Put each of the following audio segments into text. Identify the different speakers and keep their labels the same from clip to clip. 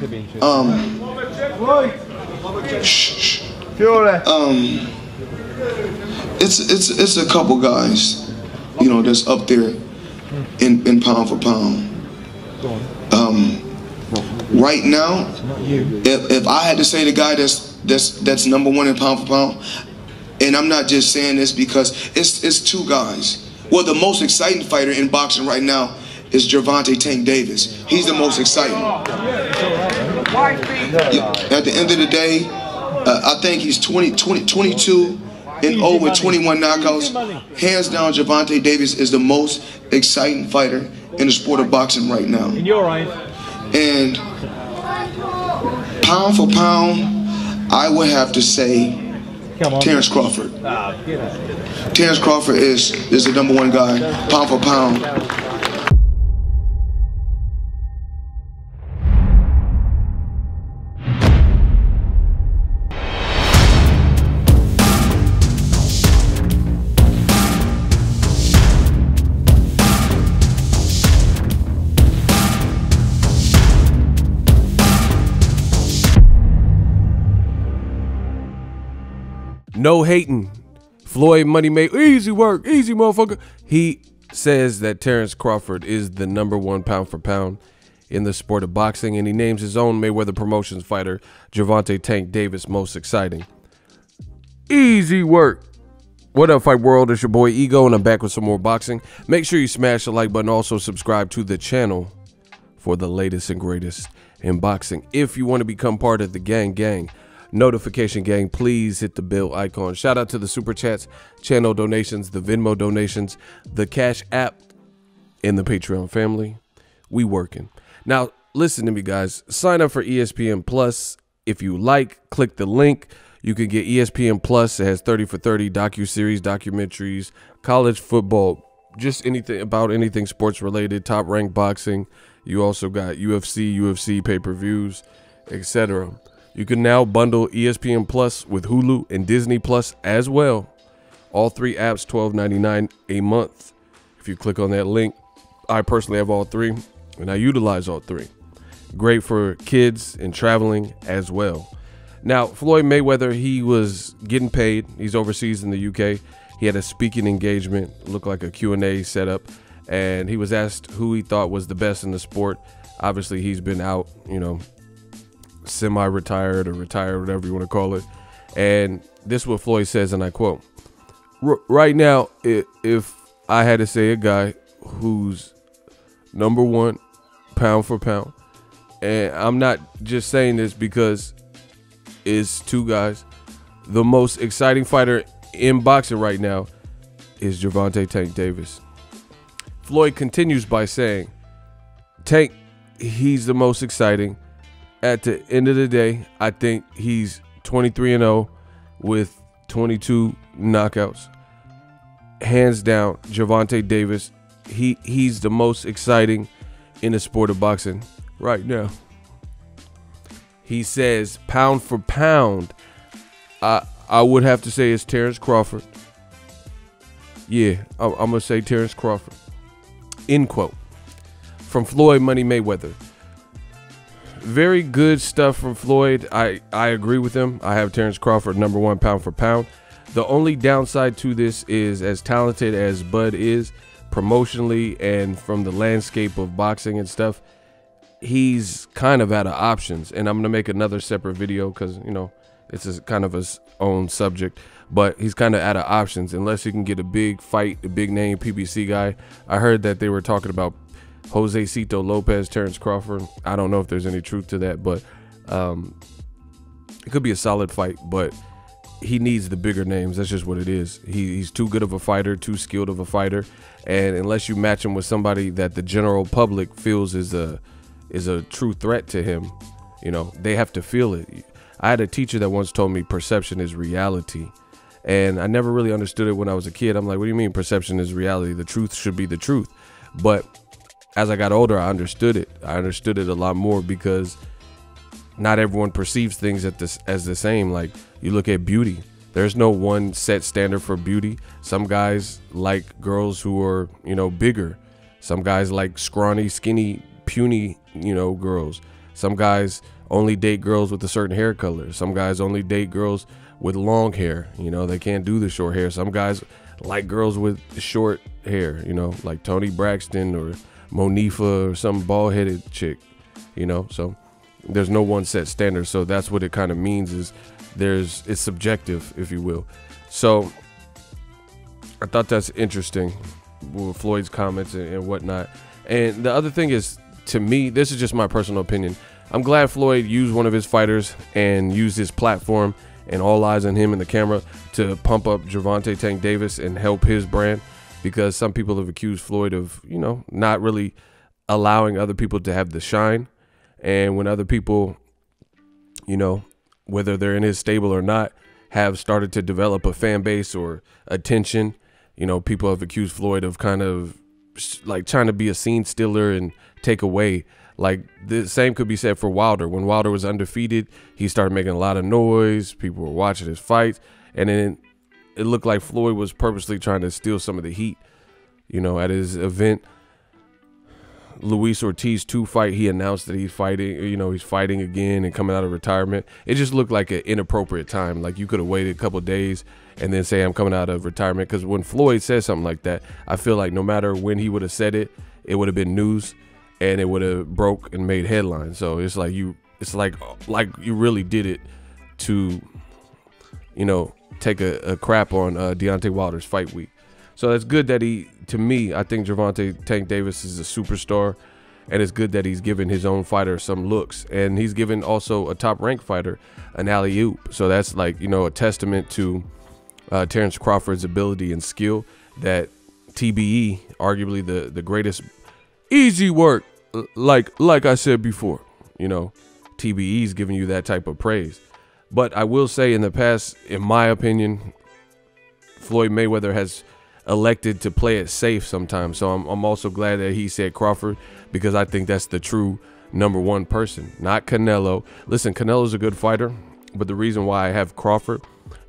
Speaker 1: It's a couple guys, you know, that's up there in pound for pound. Right now, if I had to say the guy that's number one in pound for pound, and I'm not just saying this because it's two guys. Well, the most exciting fighter in boxing right now is Gervonta Tank Davis. He's the most exciting. At the end of the day, I think he's 22 and 0 with 21 knockouts. Hands down, Gervonta Davis is the most exciting fighter in the sport of boxing right now.
Speaker 2: In your eyes.
Speaker 1: And pound for pound, I would have to say Terence Crawford. Terence Crawford is the number one guy, pound for pound.
Speaker 3: No hating. Floyd Money Mayweather, easy work, easy motherfucker. He says that Terence Crawford is the number one pound for pound in the sport of boxing, and he names his own Mayweather Promotions fighter, Gervonta Tank Davis, most exciting. Easy work. What up, Fight World? It's your boy Ego, and I'm back with some more boxing. Make sure you smash the like button. Also subscribe to the channel for the latest and greatest in boxing. If you want to become part of the gang, notification gang, please hit the bell icon. Shout out to the super chats, channel donations, the Venmo donations, the Cash app, and the Patreon family. We working. Now, listen to me, guys. Sign up for ESPN Plus. If you like, click the link. You can get ESPN Plus. It has 30 for 30 docuseries, documentaries, college football, just anything about anything sports related, top ranked boxing. You also got UFC pay-per-views, etc. You can now bundle ESPN Plus with Hulu and Disney Plus as well. All three apps, $12.99 a month. If you click on that link, I personally have all three, and I utilize all three. Great for kids and traveling as well. Now, Floyd Mayweather, he was getting paid. He's overseas in the UK. He had a speaking engagement, looked like a Q&A setup, and he was asked who he thought was the best in the sport. Obviously, he's been out, you know, semi-retired or retired, whatever you want to call it. And this is what Floyd says, and I quote, right now, if I had to say a guy who's number one pound for pound, and I'm not just saying this because it's two guys, the most exciting fighter in boxing right now is Gervonta Tank Davis. Floyd continues by saying, Tank, he's the most exciting. At the end of the day, I think he's 23-0 with 22 knockouts. Hands down, Gervonta Davis, he's the most exciting in the sport of boxing right now. He says pound for pound, I would have to say it's Terence Crawford. Yeah, I'm going to say Terence Crawford. End quote. From Floyd Money Mayweather. Very good stuff from Floyd. I agree with him. I have Terence Crawford number one pound for pound. The only downside to this is, as talented as Bud is promotionally and from the landscape of boxing and stuff, he's kind of out of options. And I'm going to make another separate video because, you know, it's a kind of his own subject. But he's kind of out of options unless he can get a big fight, a big name PBC guy. I heard that they were talking about Jose Cito Lopez, Terence Crawford. I don't know if there's any truth to that, but it could be a solid fight, but he needs the bigger names. That's just what it is. He's too good of a fighter, too skilled of a fighter, and unless you match him with somebody that the general public feels is a true threat to him, you know, they have to feel it. I had a teacher that once told me perception is reality, and I never really understood it when I was a kid. I'm like, what do you mean perception is reality? The truth should be the truth. But as I got older, I understood it. I understood it a lot more because not everyone perceives things as the same. Like, you look at beauty. There's no one set standard for beauty. Some guys like girls who are, you know, bigger. Some guys like scrawny, skinny, puny, you know, girls. Some guys only date girls with a certain hair color. Some guys only date girls with long hair. You know, they can't do the short hair. Some guys like girls with short hair, you know, like Tony Braxton or Monifa or some bald-headed chick, you know. So there's no one set standard. So that's what it kind of means, is it's subjective, if you will. So I thought that's interesting with Floyd's comments and whatnot. And the other thing is, to me, this is just my personal opinion, I'm glad Floyd used one of his fighters and used his platform and all eyes on him and the camera to pump up Gervonta Tank Davis and help his brand, because some people have accused Floyd of, you know, not really allowing other people to have the shine. And when other people, you know, whether they're in his stable or not, have started to develop a fan base or attention, you know, people have accused Floyd of kind of like trying to be a scene stealer and take away. Like the same could be said for Wilder. When Wilder was undefeated, he started making a lot of noise. People were watching his fights, and then it looked like Floyd was purposely trying to steal some of the heat. You know, at his event, Luis Ortiz 2 fight, he announced that he's fighting, you know, he's fighting again and coming out of retirement. It just looked like an inappropriate time. Like you could have waited a couple days and then say, I'm coming out of retirement. Because when Floyd says something like that, I feel like no matter when he would have said it, it would have been news and it would have broke and made headlines. So it's like you really did it to, you know, take a crap on Deontay Wilder's fight week. So it's good that to me, I think Gervonta Tank Davis is a superstar, and it's good that he's given his own fighter some looks, and he's given also a top-ranked fighter an alley-oop. So that's like, you know, a testament to Terence Crawford's ability and skill, that TBE, arguably the greatest easy work, like I said before, you know, TBE is giving you that type of praise. But I will say, in the past, in my opinion, Floyd Mayweather has elected to play it safe sometimes. So I'm also glad that he said Crawford, because I think that's the true #1 person, not Canelo. Listen, Canelo's a good fighter, but the reason why I have Crawford,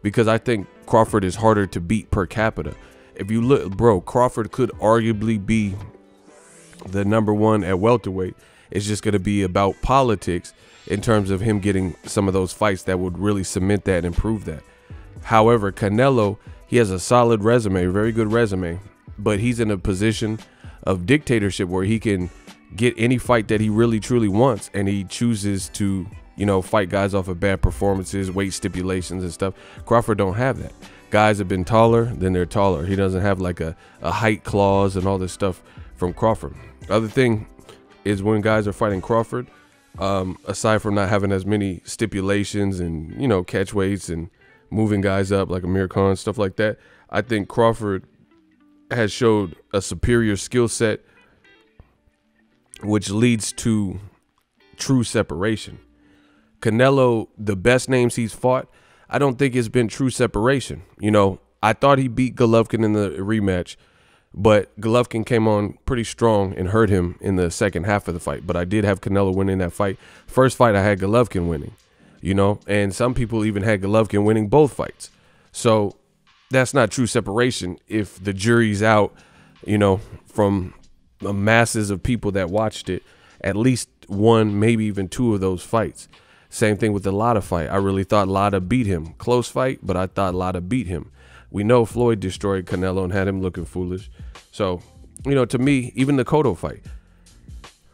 Speaker 3: because I think Crawford is harder to beat per capita. If you look, bro, Crawford could arguably be the #1 at welterweight. It's just going to be about politics in terms of him getting some of those fights that would really cement that and improve that. However, Canelo, he has a solid resume, very good resume, but he's in a position of dictatorship where he can get any fight that he really truly wants, and he chooses to, you know, fight guys off of bad performances, weight stipulations and stuff. Crawford don't have that. Guys have been taller, then they're taller. He doesn't have like a height clause and all this stuff from Crawford. Other thing is, when guys are fighting Crawford, aside from not having as many stipulations and, you know, catch weights and moving guys up like Amir Khan, stuff like that, I think Crawford has showed a superior skill set, which leads to true separation. Canelo, the best names he's fought, I don't think it's been true separation. You know, I thought he beat Golovkin in the rematch, but Golovkin came on pretty strong and hurt him in the second half of the fight. But I did have Canelo winning that fight. First fight, I had Golovkin winning, you know, and some people even had Golovkin winning both fights. So that's not true separation if the jury's out, you know, from the masses of people that watched it, at least one, maybe even two of those fights. Same thing with the Lara fight. I really thought Lara beat him. Close fight, but I thought Lara beat him. We know Floyd destroyed Canelo and had him looking foolish. So, you know, to me, even the Cotto fight,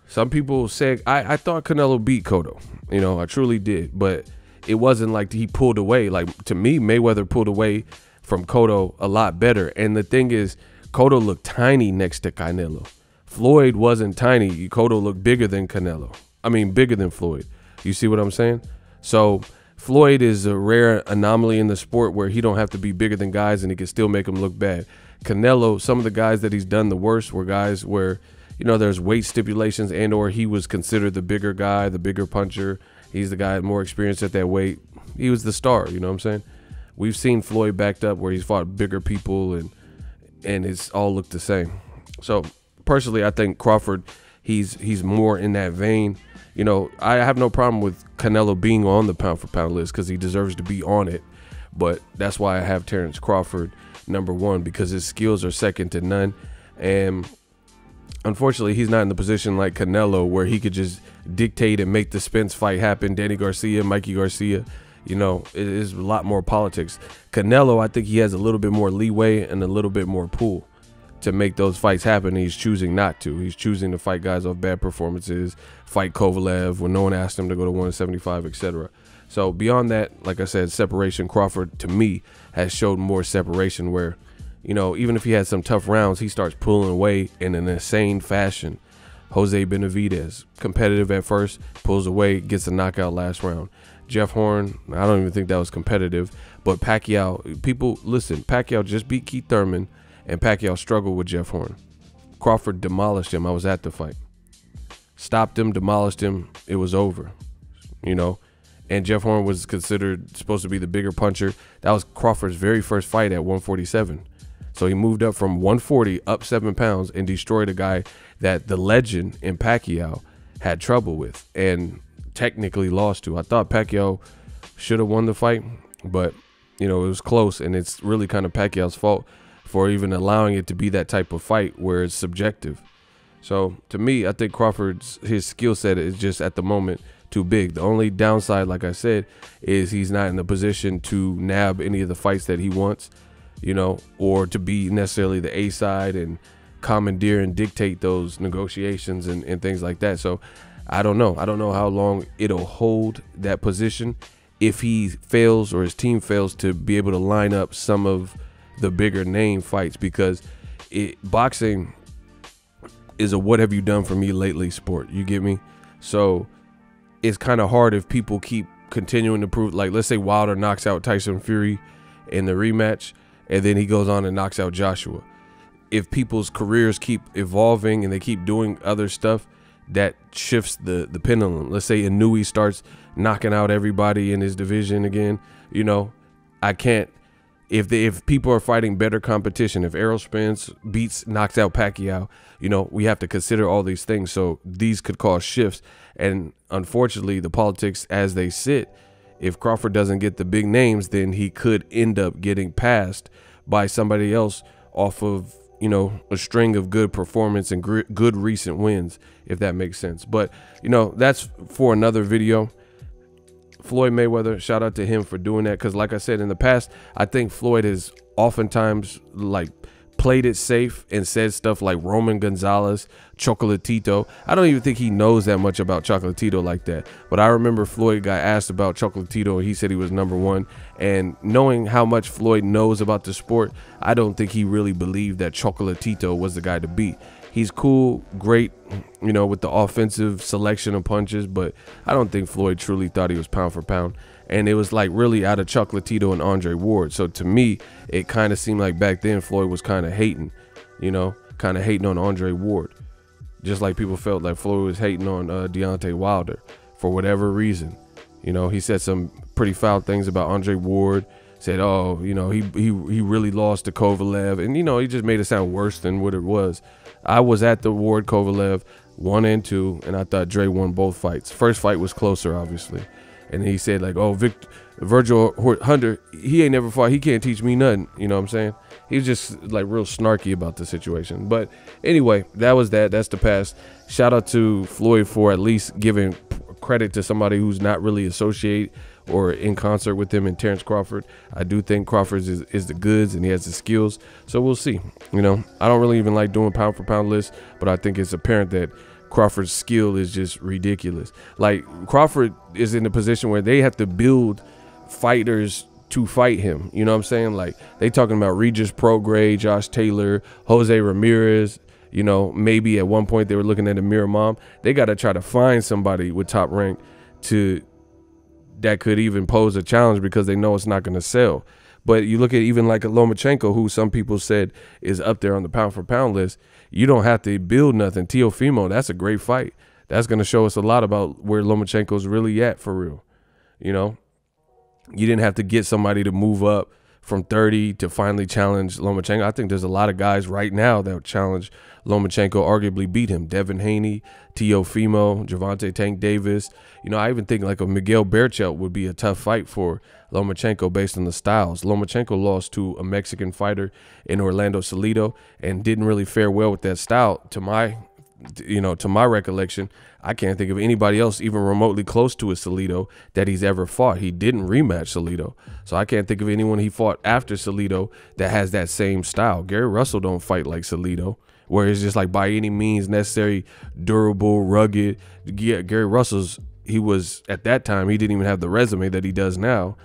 Speaker 3: some people said, I thought Canelo beat Cotto. You know, I truly did. But it wasn't like he pulled away. Like, to me, Mayweather pulled away from Cotto a lot better. And the thing is, Cotto looked tiny next to Canelo. Floyd wasn't tiny. Cotto looked bigger than Canelo. I mean, bigger than Floyd. You see what I'm saying? So Floyd is a rare anomaly in the sport where he don't have to be bigger than guys and he can still make them look bad. Canelo, some of the guys that he's done the worst were guys where, you know, there's weight stipulations and or he was considered the bigger guy, the bigger puncher. He's the guy more experienced at that weight. He was the star, you know what I'm saying? We've seen Floyd backed up where he's fought bigger people and it's all looked the same. So personally, I think Crawford, he's more in that vein. You know, I have no problem with Canelo being on the pound for pound list because he deserves to be on it. But that's why I have Terence Crawford #1, because his skills are second to none. And unfortunately, he's not in the position like Canelo where he could just dictate and make the Spence fight happen. Danny Garcia, Mikey Garcia, you know, it is a lot more politics. Canelo, I think he has a little bit more leeway and a little bit more pull to make those fights happen. He's choosing not to. He's choosing to fight guys off bad performances, fight Kovalev when no one asked him to go to 175, etc. So beyond that, like I said, separation, Crawford, to me, has showed more separation where, you know, even if he had some tough rounds, he starts pulling away in an insane fashion. Jose Benavidez, competitive at first, pulls away, gets a knockout last round. Jeff Horn, I don't even think that was competitive. But Pacquiao, people, listen, Pacquiao just beat Keith Thurman, and Pacquiao struggled with Jeff Horn. Crawford demolished him. I was at the fight. Stopped him, demolished him. It was over, you know. And Jeff Horn was considered supposed to be the bigger puncher. That was Crawford's very first fight at 147. So he moved up from 140 up 7 pounds and destroyed a guy that the legend in Pacquiao had trouble with and technically lost to. I thought Pacquiao should have won the fight, but, you know, it was close, and it's really kind of Pacquiao's fault for even allowing it to be that type of fight where it's subjective. So to me, I think his skill set is just at the moment too big. The only downside, like I said, is he's not in the position to nab any of the fights that he wants, you know, or to be necessarily the A side and commandeer and dictate those negotiations and things like that. So I don't know. I don't know how long it'll hold that position if he fails or his team fails to be able to line up some of the bigger name fights, because boxing is a what have you done for me lately sport. You get me? So it's kind of hard if people keep continuing to prove, like, let's say Wilder knocks out Tyson Fury in the rematch and then he goes on and knocks out Joshua. If people's careers keep evolving and they keep doing other stuff, that shifts the pendulum. Let's say Inouye starts knocking out everybody in his division again, you know, I can't. If people are fighting better competition, if Errol Spence knocks out Pacquiao, you know, we have to consider all these things. So these could cause shifts. And unfortunately, the politics as they sit, if Crawford doesn't get the big names, then he could end up getting passed by somebody else off of, you know, a string of good performance and good recent wins, if that makes sense. But, you know, that's for another video. Floyd Mayweather, shout out to him for doing that, because like I said in the past, I think Floyd has oftentimes like played it safe and said stuff like Roman Gonzalez, Chocolatito. I don't even think he knows that much about Chocolatito like that, but I remember Floyd got asked about Chocolatito and he said he was #1, and knowing how much Floyd knows about the sport, I don't think he really believed that Chocolatito was the guy to beat. He's cool, great, you know, with the offensive selection of punches, but I don't think Floyd truly thought he was pound for pound. And it was like really out of Chocolatito and Andre Ward. So to me, it kind of seemed like back then Floyd was kind of hating, you know, kind of hating on Andre Ward. Just like people felt like Floyd was hating on Deontay Wilder for whatever reason. You know, he said some pretty foul things about Andre Ward. Said, oh, you know, he really lost to Kovalev. And, you know, he just made it sound worse than what it was. I was at the Ward Kovalev 1 and 2, and I thought Dre won both fights. First fight was closer, obviously. And he said, like, oh, Virgil Hunter, he ain't never fought. He can't teach me nothing. You know what I'm saying? He was just, like, real snarky about the situation. But anyway, that was that. That's the past. Shout out to Floyd for at least giving credit to somebody who's not really associated or in concert with him and Terence Crawford. I do think Crawford is the goods and he has the skills. So we'll see. You know, I don't really even like doing pound for pound lists, but I think it's apparent that Crawford's skill is just ridiculous. Like, Crawford is in a position where they have to build fighters to fight him. You know what I'm saying? Like, they talking about Regis Prograis, Josh Taylor, Jose Ramirez. You know, maybe at one point they were looking at Amir Imam. They got to try to find somebody with top rank that could even pose a challenge, because they know it's not going to sell. But you look at even like a Lomachenko, who some people said is up there on the pound for pound list. You don't have to build nothing. Teofimo, that's a great fight. That's going to show us a lot about where Lomachenko's really at for real. You know, you didn't have to get somebody to move up from 30 to finally challenge Lomachenko. I think there's a lot of guys right now that would challenge Lomachenko, arguably beat him. Devin Haney, Teofimo, Gervonta Tank Davis. You know, I even think like a Miguel Berchelt would be a tough fight for Lomachenko based on the styles. Lomachenko lost to a Mexican fighter in Orlando Salido and didn't really fare well with that style, to my you know, to my recollection, I can't think of anybody else even remotely close to a Salido that he's ever fought. He didn't rematch Salido, so I can't think of anyone he fought after Salido that has that same style. Gary Russell don't fight like Salido, where it's just like by any means necessary, durable, rugged. Yeah, Gary Russell's, he was, at that time, he didn't even have the resume that he does now,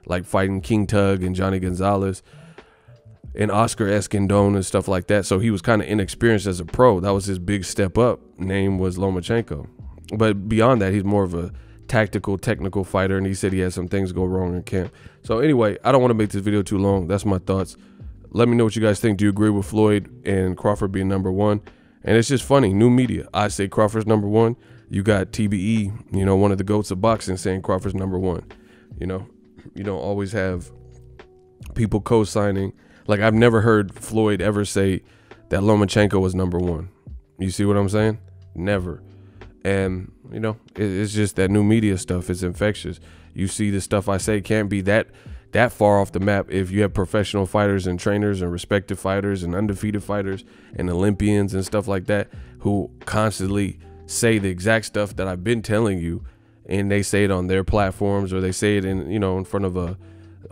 Speaker 3: like fighting King Tug and Johnny Gonzalez and Oscar Escandón and stuff like that. So he was kind of inexperienced as a pro. That was his big step up. Name was Lomachenko. But beyond that, he's more of a tactical, technical fighter, and he said he had some things go wrong in camp. So anyway, I don't want to make this video too long. That's my thoughts. Let me know what you guys think. Do you agree with Floyd and Crawford being #1? And it's just funny, new media. I say Crawford's #1. You got TBE, you know, one of the GOATs of boxing, saying Crawford's #1. You know, you don't always have people co-signing. Like, I've never heard Floyd ever say that Lomachenko was #1. You see what I'm saying? Never. And, you know, it's just that new media stuff. It's infectious. You see the stuff I say can't be that far off the map if you have professional fighters and trainers and respected fighters and undefeated fighters and Olympians and stuff like that who constantly say the exact stuff that I've been telling you, and they say it on their platforms, or they say it in, you know, in front of a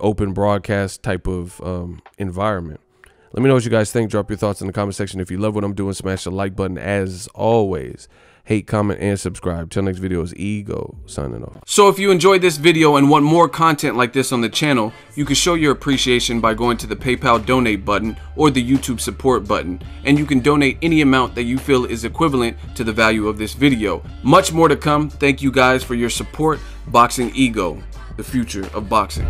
Speaker 3: open broadcast type of environment. Let me know what you guys think. Drop your thoughts in the comment section. If you love what I'm doing, smash the like button. As always, hate, comment, and subscribe. Till next video is Ego signing off. So if you enjoyed this video and want more content like this on the channel, you can show your appreciation by going to the PayPal donate button or the YouTube support button, and you can donate any amount that you feel is equivalent to the value of this video. Much more to come. Thank you guys for your support. Boxing Ego, the future of boxing.